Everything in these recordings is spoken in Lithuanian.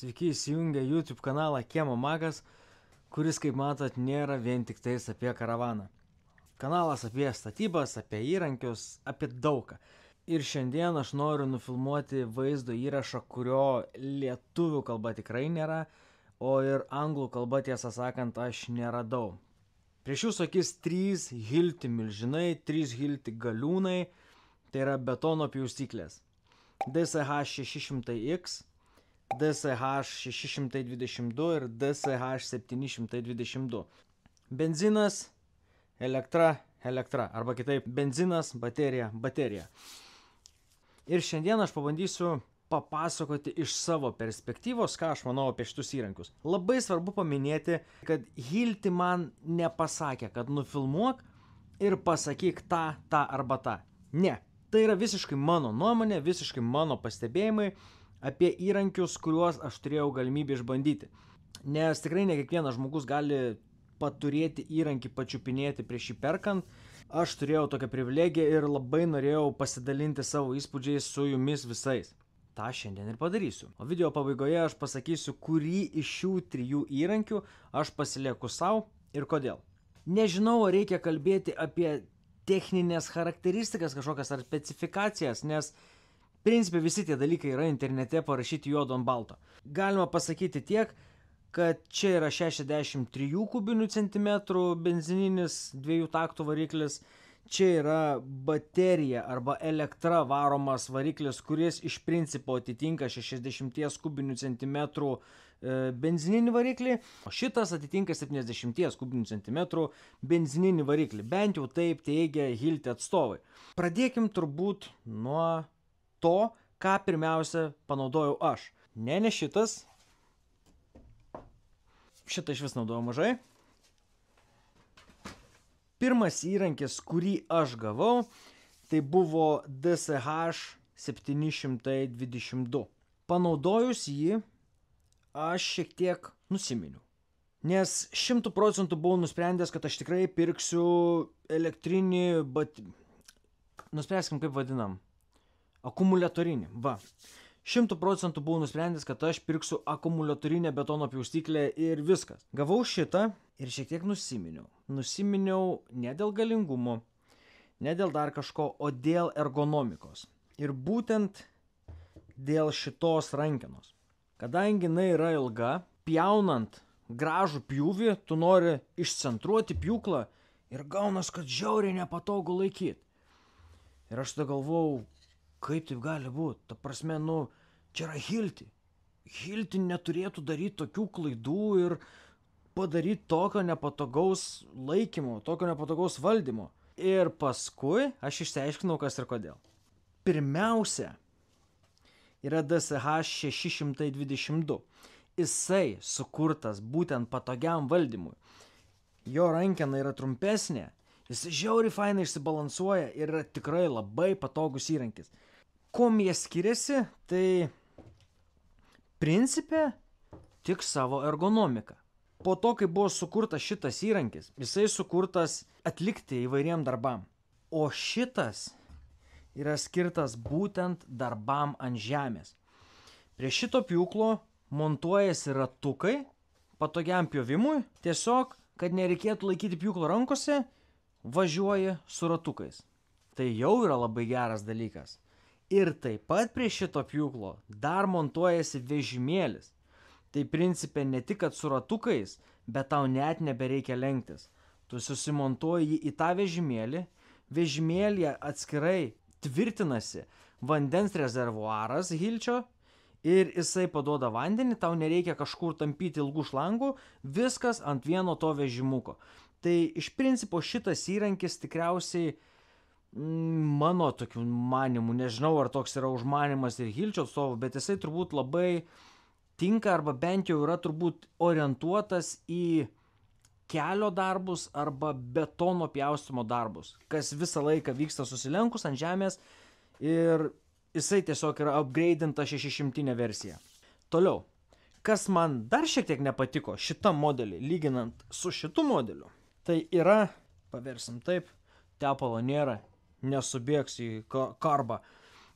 Sveiki įsijungę YouTube kanalą Kiemo Magas, kuris, kaip matot, nėra vien tik tais apie karavaną. Kanalas apie statybas, apie įrankius, apie daugą. Ir šiandien aš noriu nufilmuoti vaizdo įrašą, kurio lietuvių kalba tikrai nėra, o ir anglų kalba, tiesą sakant, aš neradau. Prieš jūsų akis 3 Hilti milžinai, 3 Hilti galiūnai, tai yra betono pjaustyklės. DSH 600X, DSH 622 ir DSH 722. Benzinas, elektra, arba kitaip benzinas, baterija. Ir šiandien aš pabandysiu papasakoti iš savo perspektyvos, ką aš manau apie šitus įrankius. Labai svarbu paminėti, kad Hilti man nepasakė, kad nufilmuok ir pasakyk tą arba tą. Ne, tai yra visiškai mano nuomonė, visiškai mano pastebėjimai apie įrankius, kuriuos aš turėjau galimybę išbandyti. Nes tikrai ne kiekvienas žmogus gali paturėti įrankį, pačiupinėti prieš jį perkant. Aš turėjau tokią privilegiją ir labai norėjau pasidalinti savo įspūdžiais su jumis visais. Ta šiandien ir padarysiu. O video pabaigoje aš pasakysiu, kurį iš šių 3 įrankių aš pasilieku savo ir kodėl. Nežinau, ar reikia kalbėti apie techninės charakteristikas kažkokias ar specifikacijas, nes principe visi tie dalykai yra internete parašyti juodu ant balto. Galima pasakyti tiek, kad čia yra 63 kubinių centimetrų benzininis 2 taktų variklis, čia yra baterija arba elektra varomas variklis, kuris iš principo atitinka 60 kubinių centimetrų benzininį variklį, o šitas atitinka 70 kubinių centimetrų benzininį variklį. Bent jau taip teigia Hilti atstovai. Pradėkim turbūt nuo to, ką pirmiausia panaudojau aš. Ne šitas. Šitą iš vis naudojau mažai. Pirmas įrankis, kurį aš gavau, tai buvo DSH 722. Panaudojus jį, aš šiek tiek nusiminiau. Nes 100% buvau nusprendęs, kad aš tikrai pirksiu elektrinį, nuspręskim kaip vadinam. Akumuliatorinį, va. 100% buvau nusprendęs, kad aš pirksiu akumuliatorinę betono pjaustyklę ir viskas. Gavau šitą ir šiek tiek nusiminiau. Nusiminiau ne dėl galingumo, ne dėl dar kažko, o dėl ergonomikos. Ir būtent dėl šitos rankenos. Kadangi jinai yra ilga, pjaunant gražų pjūvį, tu nori išcentruoti pjūklą ir gaunas, kad žiauriai nepatogu laikyti. Ir aš tada galvojau, kaip taip gali būti? Ta prasme, čia yra Hilti. Hilti neturėtų daryti tokių klaidų ir padaryti tokio nepatogaus laikymo, tokio nepatogaus valdymo. Ir paskui aš išsiaiškinau, kas ir kodėl. Pirmiausia, yra DSH 622. Jisai sukurtas būtent patogiam valdymui. Jo rankena yra trumpesnė, jis žiauriai fainai išsibalansuoja ir yra tikrai labai patogus įrankis. Kuom jie skiriasi, tai principe tik savo ergonomiką. Po to, kai buvo sukurtas šitas įrankis, jisai sukurtas atlikti įvairiem darbam. O šitas yra skirtas būtent darbam ant žemės. Prie šito pjūklo montuojasi ratukai patogiam pjovimui, tiesiog, kad nereikėtų laikyti pjūklo rankose, važiuoji su ratukais. Tai jau yra labai geras dalykas. Ir taip pat prie šito pjūklo dar montuojasi vežimėlis. Tai principe ne tik kad su ratukais, bet tau net nebereikia lenktis. Tu susimontuoji jį į tą vežimėlį, vežimėlyje atskirai tvirtinasi vandens rezervuaras Hilčio ir jisai paduoda vandenį, tau nereikia kažkur tampyti ilgų šlangų, viskas ant vieno to vežimuko. Tai iš principo šitas įrankis tikriausiai mano tokių manimų, nežinau ar toks yra užmanimas ir Hilčio atstovų, bet jisai turbūt labai tinka arba bent jau yra turbūt orientuotas į kelio darbus arba betono pjaustymo darbus, kas visą laiką vyksta susilenkus ant žemės ir jisai tiesiog yra upgrade'inta 600 versija. Toliau, kas man dar šiek tiek nepatiko šitam modelį, lyginant su šitu modeliu, tai yra, paversim taip, tepalo nėra, nesubėgs į karbą.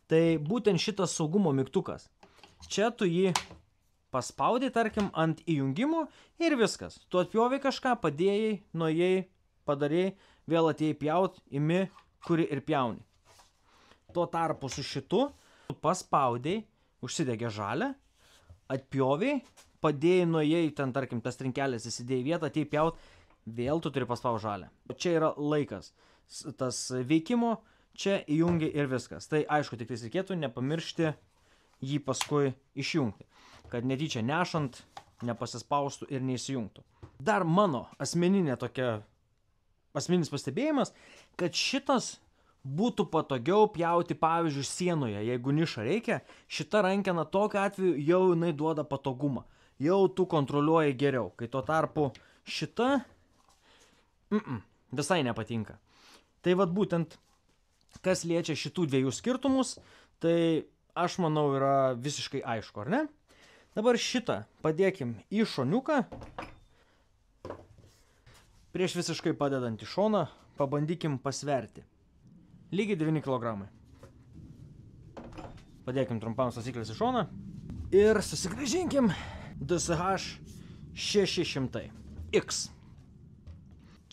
Tai būtent šitas saugumo mygtukas. Čia tu jį paspaudai, tarkim, ant įjungimo ir viskas. Tu atpjovai kažką, padėjai, nuėjai, padarėjai, vėl atėjai pjaut, imi, kuri ir pjauni. Tuo tarpu su šitu tu paspaudai, užsidegė žalią, atpjoviai, padėjai, nuėjai, ten, tarkim, tas trinkelės įsidėjai vietą, atėjai pjaut, vėl tu turi paspausti žalią. Čia yra laikas. Tas veikimo, čia įjungi ir viskas. Tai aišku, tik reikėtų nepamiršti jį paskui išjungti, kad netyčia nešant nepasispaustų ir neįsijungtų. Dar mano asmeninis pastebėjimas, kad šitas būtų patogiau pjauti, pavyzdžiui, sienoje, jeigu nišą reikia, šita rankena tokiu atveju jau jinai duoda patogumą, jau tu kontroliuoji geriau, kai tuo tarpu šita visai nepatinka. Tai vat būtent, kas liečia šitų dviejų skirtumus, tai aš manau yra visiškai aišku, ar ne? Dabar šitą padėkim į šoniuką. Prieš visiškai padedant į šoną, pabandykim pasverti. Lygiai 9 kg. Padėkim trumpam svarstyklės į šoną. Ir susigrąžinkim DSH 600X.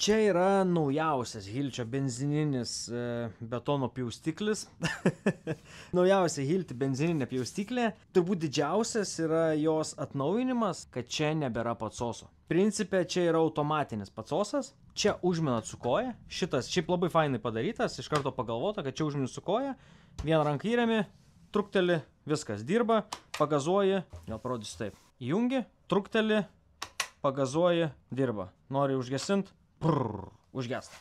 Čia yra naujausias Hilčio benzininis betono pjaustiklis. Naujausia Hilti benzininė pjaustiklė. Turbūt didžiausias yra jos atnaujinimas, kad čia nebėra patsoso. Principe čia yra automatinis patsosas. Čia užminat su koja. Šitas šiaip labai fainai padarytas. Iš karto pagalvota, kad čia užminat su koja. Vieną ranką įremi, trukteli, viskas dirba. Pagazuoji, gal parodysiu taip. Įjungi, trukteli, pagazuoji, dirba. Nori užgesint? Užgesta.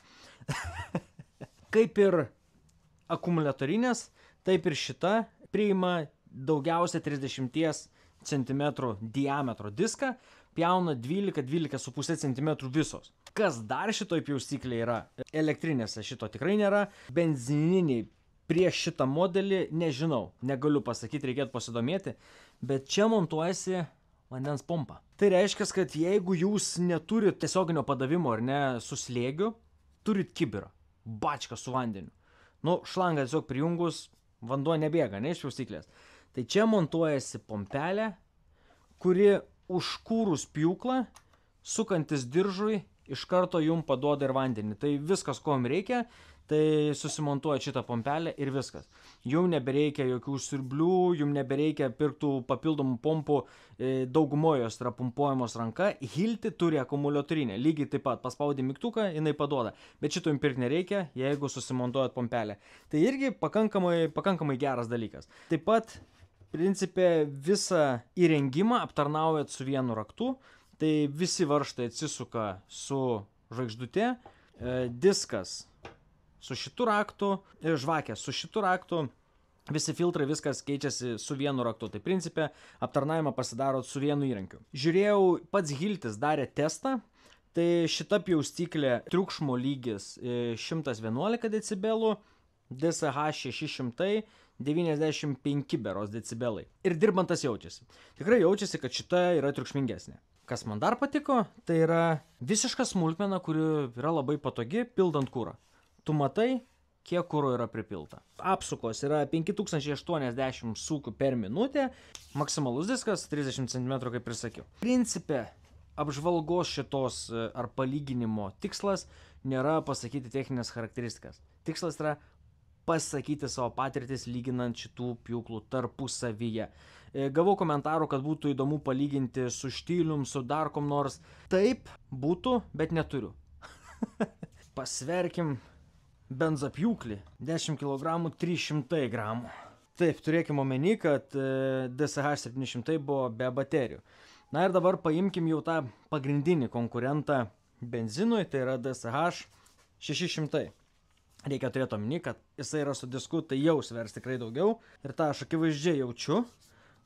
Kaip ir akumuliatorinės, taip ir šita priima daugiausia 30 cm diametro diską, pjauna 12-12,5 cm visos. Kas dar šitoj pjaustyklė yra? Elektrinėse šito tikrai nėra. Benzininiai prieš šitą modelį nežinau, negaliu pasakyti, reikėtų pasidomėti, bet čia montuojasi vandens pompa. Tai reiškia, kad jeigu jūs neturit tiesioginio padavimo ar ne su slėgiu, turit kibirą, bačką su vandeniu. Nu, šlangą tiesiog prijungus, vanduo nebėga, ne iš pjaustyklės. Tai čia montuojasi pompelė, kuri užkūrus pjūklą, sukantis diržui, iš karto jum paduoda ir vandenį. Tai viskas, ko jums reikia, tai susimontuoja šitą pompelę ir viskas. Jums nebereikia jokių siurblių, jums nebereikia pirktų papildomų pompų, daugumojos yra pumpuojamos ranka. Hilti turi akumuliatorinę, lygiai taip pat paspaudė mygtuką, jinai paduoda. Bet šito jums pirkti nereikia, jeigu susimontuojat pompelę. Tai irgi pakankamai geras dalykas. Taip pat, principe, visą įrengimą aptarnaujat su vienu raktu. Tai visi varžtai atsisuka su žvaigždute, diskas su šitu raktu, žvakė su šitu raktu, visi filtrai, viskas keičiasi su vienu raktu. Tai principe aptarnavimą pasidarot su vienu įrankiu. Žiūrėjau, pats Hiltis darė testą, tai šita pjaustyklė triukšmo lygis 111 decibelų, DSH 600, 95 beros decibelai. Ir dirbant tas jaučiasi. Tikrai jaučiasi, kad šita yra triukšmingesnė. Kas man dar patiko, tai yra visiška smulkmena, kuri yra labai patogi pildant kurą. Tu matai, kiek kuro yra pripilta. Apsukos yra 5080 sūkių per minutę, maksimalus diskas 30 cm, kaip ir sakiau. Principe, apžvalgos šitos ar palyginimo tikslas nėra pasakyti techninės charakteristikas. Tikslas yra pasakyti savo patirtis lyginant šitų pjūklų tarpusavyje. Gavau komentarų, kad būtų įdomu palyginti su Štilium, su dar kom nors. Taip, būtų, bet neturiu. Pasverkim benzapjūklį. 10 kg 300 gramų. Taip, turėkim omeny, kad DSH 700 buvo be baterijų. Na ir dabar paimkim jau tą pagrindinį konkurentą benzinui, tai yra DSH 600. Reikia turėti omeny, kad jisai yra su disku, tai jau svers tikrai daugiau. Ir tą aš akivaizdžiai jaučiu,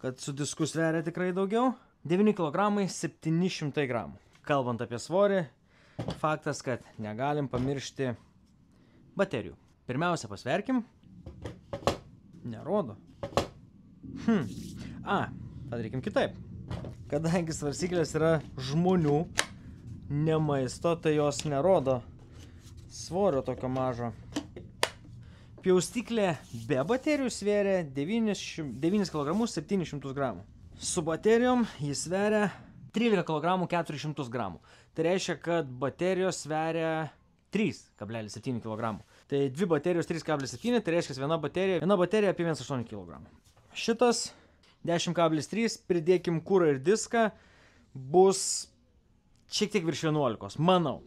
kad su disku sveria tikrai daugiau. 9 kg 700 gramų. Kalbant apie svorį, faktas, kad negalim pamiršti baterijų. Pirmiausia, pasverkim. Nerodo. Padarykim kitaip. Kadangi svarstyklės yra žmonių, ne maisto, tai jos nerodo svorio tokio mažo. Pjaustyklė be baterijų svėrė 9 kg 700 gramų. Su baterijom jis sveria 13 kg 400 gramų. Tai reiškia, kad baterijos sveria 3,7 kg. Tai dvi baterijos 3,7, tai reiškia viena baterija apie 1,8 kg. Šitas 10,3, pridėkim kurą ir diską, bus šiek tiek virš 11, manau.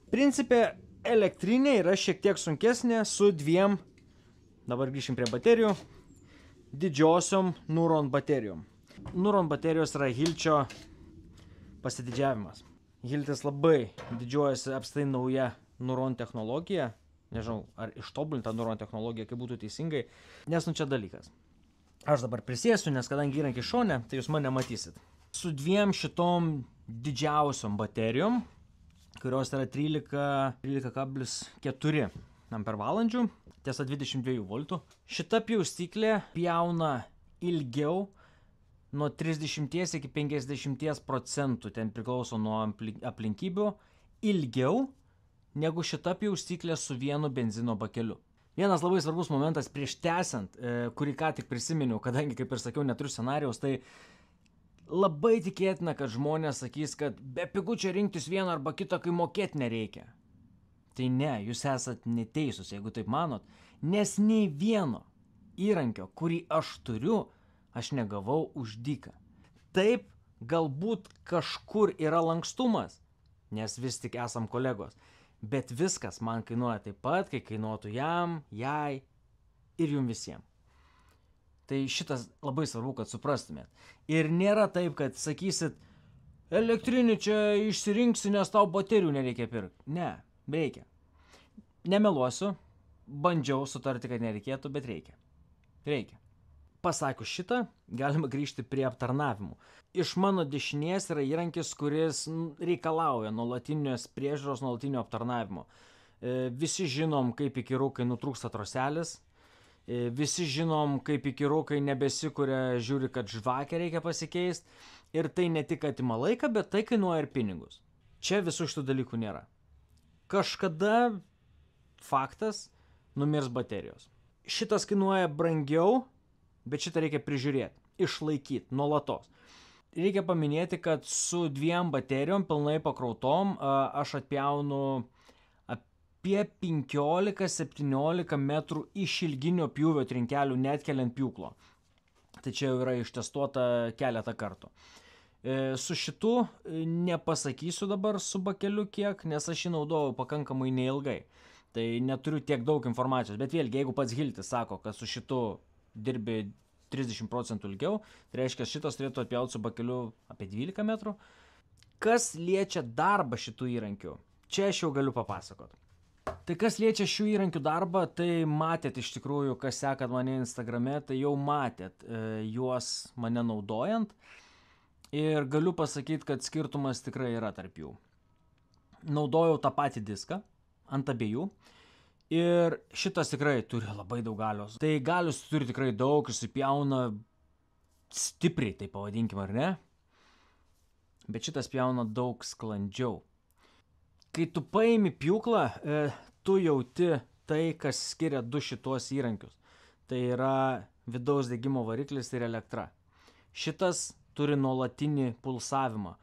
Principė, elektrinė yra šiek tiek sunkesnė su dviem, dabar grįšim prie baterijų, didžiosiom Nuron baterijom. Nuron baterijos yra Hilčio pasididžiavimas. Hiltis labai didžiuojasi apstai nauja Nuron technologija, nežinau, ar ištobulinta Nuron technologija, kaip būtų teisingai, nes čia dalykas. Aš dabar prisėsiu, nes kadangi įrankis šone, tai jūs mane matysit. Su dviem šitom didžiausiom baterijom, kurios yra 13,4 ampervalandžių, tiesa 22 voltų. Šita pjaustyklė pjauna ilgiau nuo 30 iki 50%, ten priklauso nuo aplinkybių, ilgiau negu šita pjaustyklė su vienu benzino bakeliu. Vienas labai svarbus momentas prieš tęsiant, kurį ką tik prisiminiau, kadangi, kaip ir sakiau, neturiu scenarijaus, tai labai tikėtina, kad žmonės sakys, kad be pigučio rinktis vieną arba kitą, kai mokėti nereikia. Tai ne, jūs esat neteisūs, jeigu taip manot, nes nei vieno įrankio, kurį aš turiu, aš negavau už dyką. Taip, galbūt kažkur yra lankstumas, nes vis tik esam kolegos, bet viskas man kainuoja taip pat, kai kainuotų jam, jai ir jum visiems. Tai šitas labai svarbu, kad suprastumėt. Ir nėra taip, kad sakysit, elektrinį čia išsirinksi, nes tau baterijų nereikia pirkti. Ne, reikia. Nemeluosiu, bandžiau sutarti, kad nereikėtų, bet reikia. Reikia. Pasakius šitą, galima grįžti prie aptarnavimų. Iš mano dešinės yra įrankis, kuris reikalauja nuolatinės priežiūros, nuolatinio aptarnavimo. Visi žinom, kaip įkyru, kai nutrūksta troselis. Visi žinom, kaip įkyru, kai nebesikuria, žiūri, kad žvakę reikia pasikeisti. Ir tai ne tik atima laiką, bet tai kainuoja ir pinigus. Čia visų šitų dalykų nėra. Kažkada faktas numirs baterijos. Šitas kainuoja brangiau, bet šitą reikia prižiūrėti, išlaikyti nuolatos. Reikia paminėti, kad su dviem baterijom pilnai pakrautom aš atpjaunu apie 15-17 metrų išilginio pjūvio trinkelių, net keliant pjūklo. Tai čia jau yra ištestuota keletą kartų. Su šitu nepasakysiu dabar su bakeliu kiek, nes aš jį naudojau pakankamai neilgai. Tai neturiu tiek daug informacijos, bet vėlgi, jeigu pats Hiltis sako, kad su šitu dirbi 30% ilgiau, tai reiškia, šitas turėtų atpjauti su bakeliu apie 12 metrų. Kas liečia darbą šitų įrankių? Čia aš jau galiu papasakoti. Tai kas liečia šių įrankių darbą, tai matėt iš tikrųjų, kas sekat mane Instagrame, tai jau matėt juos mane naudojant. Ir galiu pasakyti, kad skirtumas tikrai yra tarp jų. Naudojau tą patį diską ant abiejų. Ir šitas tikrai turi labai daug galios. Tai galios turi tikrai daug, išsipjauna stipriai, tai pavadinkim, ar ne? Bet šitas pjauna daug sklandžiau. Kai tu paimi pjūklą, tu jauti tai, kas skiria du šitos įrankius. Tai yra vidaus degimo variklis ir elektra. Šitas turi nuolatinį pulsavimą.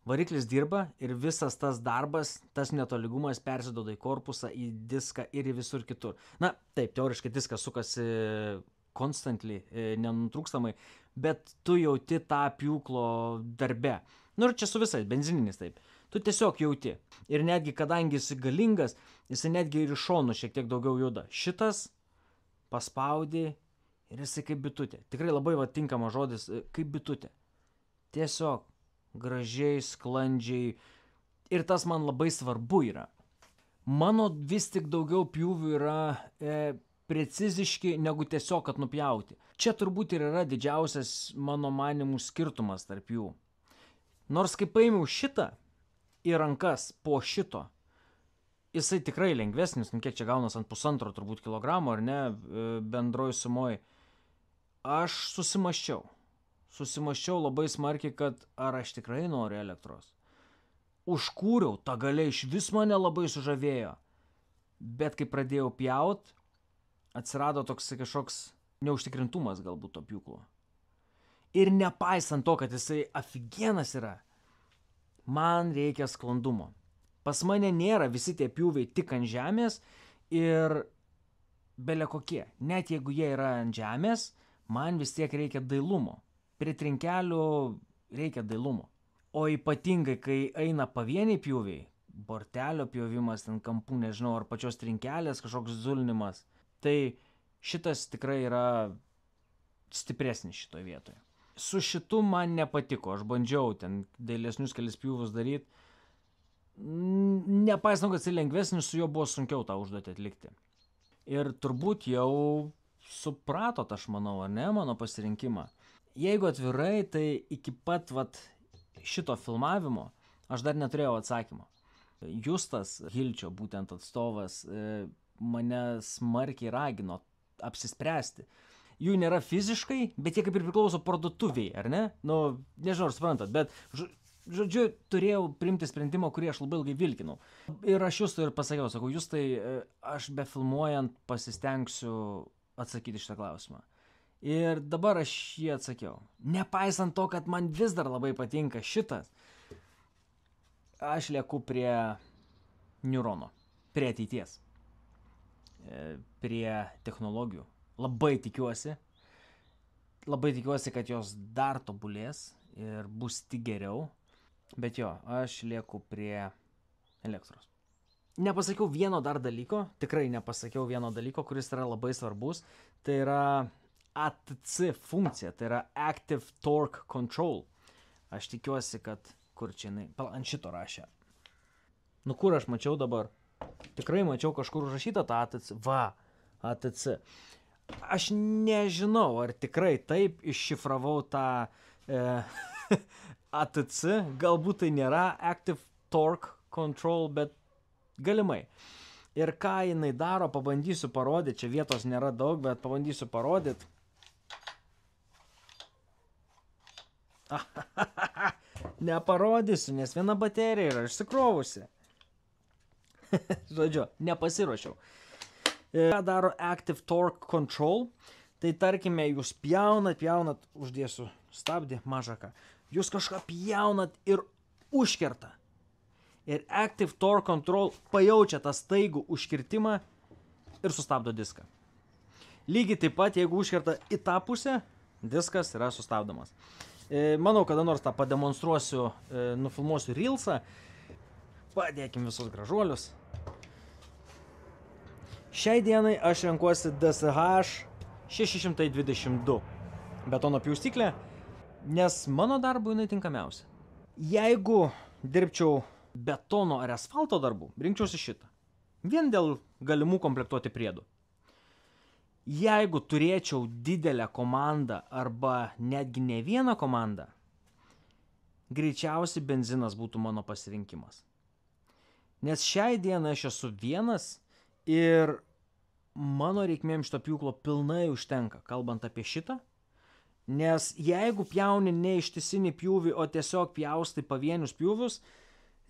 Variklis dirba ir visas tas darbas, tas netolygumas persiduoda į korpusą, į diską ir į visur kitur. Na, taip, teoriškai diskas sukasi constantly, nenutrūkstamai, bet tu jauti tą pjūklo darbe. Nu ir čia su visais, benzininis taip. Tu tiesiog jauti. Ir netgi, kadangi jis galingas, jis netgi ir iš šonų šiek tiek daugiau juda. Šitas paspaudi ir jis kaip bitutė. Tikrai labai tinkamas žodis, kaip bitutė. Tiesiog gražiai, sklandžiai. Ir tas man labai svarbu yra. Mano vis tik daugiau pjūvių yra preciziški negu tiesiog, kad nupjauti. Čia turbūt ir yra didžiausias mano manimų skirtumas tarp jų. Nors kai paėmiau šitą į rankas po šito, jisai tikrai lengvesnis, kiek čia gaunas ant 1,5 turbūt kilogramo, ar ne, bendroj sumoj. Aš susimąsčiau labai smarkiai, kad ar aš tikrai noriu elektros. Užkūriau, ta galia iš vis mane labai sužavėjo. Bet kai pradėjau pjaut, atsirado toks kažkoks neužtikrintumas galbūt to pjūklo. Ir nepaisant to, kad jisai aфиgenas yra, man reikia sklandumo. Pas mane nėra visi tie pjūviai tik ant žemės ir bele kokie. Net jeigu jie yra ant žemės, man vis tiek reikia dailumo. Prie trinkelių reikia dailumo. O ypatingai, kai eina pavieniai pjūviai, bortelio pjovimas, ten kampų, nežinau, ar pačios trinkelės kažkoks zulnimas, tai šitas tikrai yra stipresnis šitoje vietoje. Su šitu man nepatiko, aš bandžiau ten dailesnius kelis pjūvus daryti. Nepaisant, kad jis lengvesnis, su juo buvo sunkiau tą užduotį atlikti. Ir turbūt jau supratot, aš manau, ar ne, mano pasirinkimą. Jeigu atvirai, tai iki pat šito filmavimo aš dar neturėjau atsakymo. Justas Hilčio, būtent atstovas, mane smarkiai ragino apsispręsti. Jų nėra fiziškai, bet jie kaip ir priklauso parduotuviai, ar ne? Nu, nežinau, ar suprantat, bet žodžiu, turėjau priimti sprendimą, kurį aš labai ilgai vilkinau. Ir aš Justui ir pasakiau, sakau, Justai, aš befilmuojant pasistengsiu atsakyti šitą klausimą. Ir dabar aš jį atsakiau. Nepaisant to, kad man vis dar labai patinka šitas, aš lieku prie neurono, prie ateities, prie technologijų. Labai tikiuosi, kad jos dar tobulės ir bus tik geriau, bet jo, aš lieku prie elektros. Nepasakiau vieno dar dalyko, tikrai nepasakiau vieno dalyko, kuris yra labai svarbus, tai yra ATC funkcija, tai yra Active Torque Control. Aš tikiuosi, kad kur čia jinai, ant šito rašė. Nu kur aš mačiau dabar? Tikrai mačiau kažkur užrašytą tą ATC. Va, ATC. Aš nežinau, ar tikrai taip iššifravau tą ATC. Galbūt tai nėra Active Torque Control, bet galimai. Ir ką jinai daro, pabandysiu parodyti. Čia vietos nėra daug, bet pabandysiu parodyti. Neparodysiu, nes viena baterija yra išsikrovusi. Žodžiu, nepasiruošiau. Ką daro Active Torque Control? Tai tarkime, jūs pjaunat, uždėsiu stabdį, mažaką. Jūs kažką pjaunat ir užkerta. Ir Active Torque Control pajaučia tą staigų užkirtimą ir sustabdo diską. Lygiai taip pat, jeigu užkerta į tą pusę, diskas yra sustabdomas. Manau, kada nors tą pademonstruosiu, nufilmuosiu Reelsą. Padėkim visus gražuolius. Šiai dienai aš renkuosi DSH 622 betono pjaustyklę, nes mano darbui jinai tinkamiausia. Jeigu dirbčiau betono ar asfalto darbų, rinkčiausi šitą. Vien dėl galimų komplektuoti priedų. Jeigu turėčiau didelę komandą arba netgi ne vieną komandą, greičiausiai benzinas būtų mano pasirinkimas. Nes šiai dienai aš esu vienas ir mano reikmėm šito pjūklo pilnai užtenka, kalbant apie šitą. Nes jeigu pjauni ne ištisinį pjūvį, o tiesiog pjaustai pavienius pjūvius,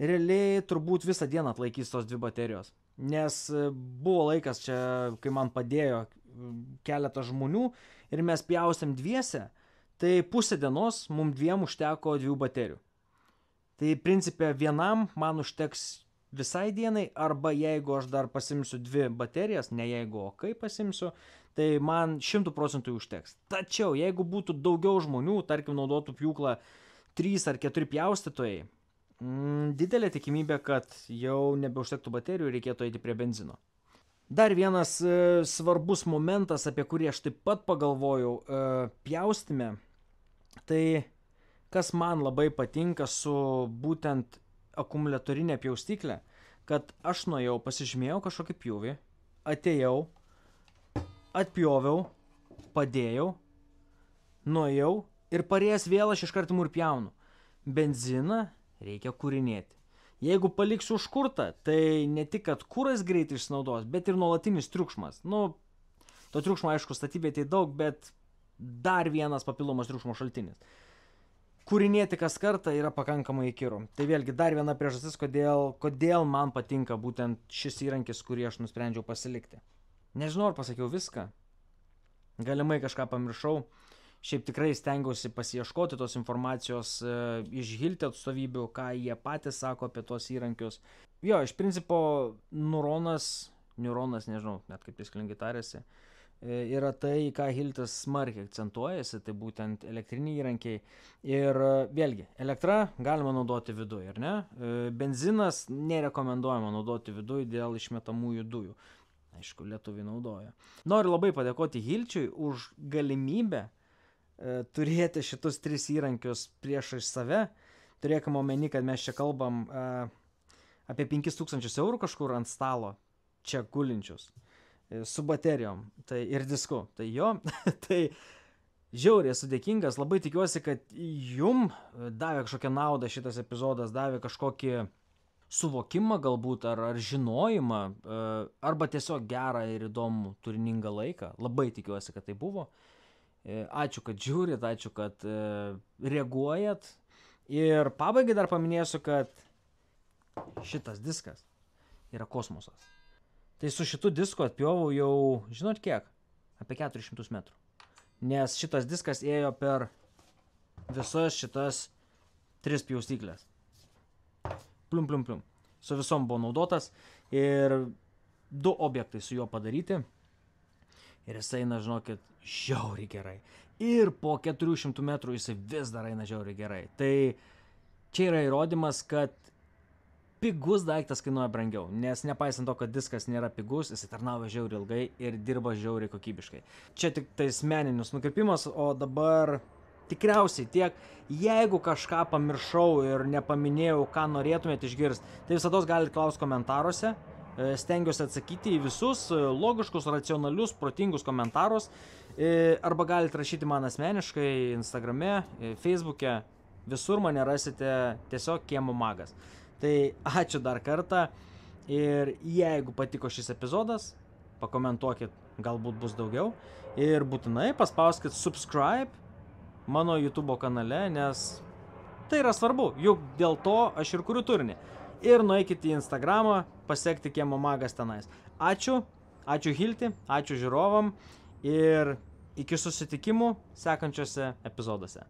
realiai turbūt visą dieną atlaikys tos dvi baterijos. Nes buvo laikas čia, kai man padėjo keletą žmonių ir mes pjaustėm dviese, tai pusę dienos mums dviem užteko 2 baterijų. Tai principė vienam man užteks visai dienai, arba jeigu aš dar pasimsiu 2 baterijas, ne jeigu, o kai pasimsiu, tai man 100% užteks. Tačiau jeigu būtų daugiau žmonių, tarkim naudotų pjūklą 3 ar 4 pjaustytojai, didelė tikimybė, kad jau nebeužtektų baterijų ir reikėtų eiti prie benzino. Dar vienas svarbus momentas, apie kurį aš taip pat pagalvojau pjaustyme, tai kas man labai patinka su būtent akumuliatorinė pjaustyklė, kad aš nuėjau, pasižymėjau kažkokį pjūvį, atėjau, atpjoviau, padėjau, nuėjau ir parėjęs vėl aš iškart imu ir pjaunu. Benziną reikia kūrinėti. Jeigu paliksiu užkurtą, tai ne tik, kad kuras greitai išnaudos, bet ir nuolatinis triukšmas. Nu, to triukšmo, aišku, statybėtai daug, bet dar vienas papildomas triukšmo šaltinis. Kūrinėti kas kartą yra pakankamai įkyru. Tai vėlgi dar viena priežastis, kodėl man patinka būtent šis įrankis, kurį aš nusprendžiau pasilikti. Nežinau, ar pasakiau viską. galimai kažką pamiršau. Šiaip tikrai stengiausi pasiieškoti tos informacijos iš Hilti atstovybių, ką jie patys sako apie tos įrankius. Jo, iš principo, neuronas, nežinau, net kaip tikslingai tarėsi, yra tai, ką Hiltis smarkiai akcentuojasi, tai būtent elektriniai įrankiai. Ir vėlgi, elektrą galima naudoti viduje, ar ne? Benzinas nerekomenduojama naudoti viduje dėl išmetamųjų dujų. Aišku, lietuviai naudoja. Noriu labai padėkoti Hilčiui už galimybę turėti šitus 3 įrankius priešais save. Turėkime omeny, kad mes čia kalbam apie 5000 eurų kažkur ant stalo, čia gulinčius, su baterijom ir disku. Tai jo, tai žiauriai esu dėkingas, labai tikiuosi, kad jum davė kažkokią naudą šitas epizodas, davė kažkokį suvokimą galbūt, ar žinojimą, arba tiesiog gerą ir įdomų, turiningą laiką. Labai tikiuosi, kad tai buvo. Ačiū, kad žiūrit, ačiū, kad reaguojat. Ir pabaigai dar paminėsiu, kad šitas diskas yra kosmosas. Tai su šitu disku atpjovau jau, žinot kiek? Apie 400 metrų. Nes šitas diskas ėjo per visas šitas 3 pjaustyklės. Plium. Su visom buvo naudotas ir 2 objektai su juo padaryti. Ir jis eina, žinokit, žiauriai gerai. Ir po 400 metrų jisai vis dar eina žiauriai gerai. Tai čia yra įrodymas, kad pigus daiktas kainuoja brangiau. Nes nepaisant to, kad diskas nėra pigus, jisai tarnauja žiauriai ilgai ir dirba žiauriai kokybiškai. Čia tik tais meninis nukrypimas, o dabar tikriausiai tiek. Jeigu kažką pamiršau ir nepaminėjau, ką norėtumėte išgirsti, tai visados galite klausti komentaruose. Stengiuosi atsakyti į visus logiškus, racionalius, protingus komentarus. Arba galite rašyti man asmeniškai Instagrame, Facebook'e. Visur mane rasite tiesiog Kiemo Magas. Tai ačiū dar kartą. Ir jeigu patiko šis epizodas, pakomentuokit, galbūt bus daugiau. Ir būtinai paspauskit subscribe mano YouTube kanale, nes tai yra svarbu. Juk dėl to aš ir kuriu turinį. Ir nueikit į Instagramą, pasiekti Kiemo Magas tenais. Ačiū Hilti, ačiū žiūrovam ir iki susitikimų sekančiuose epizoduose.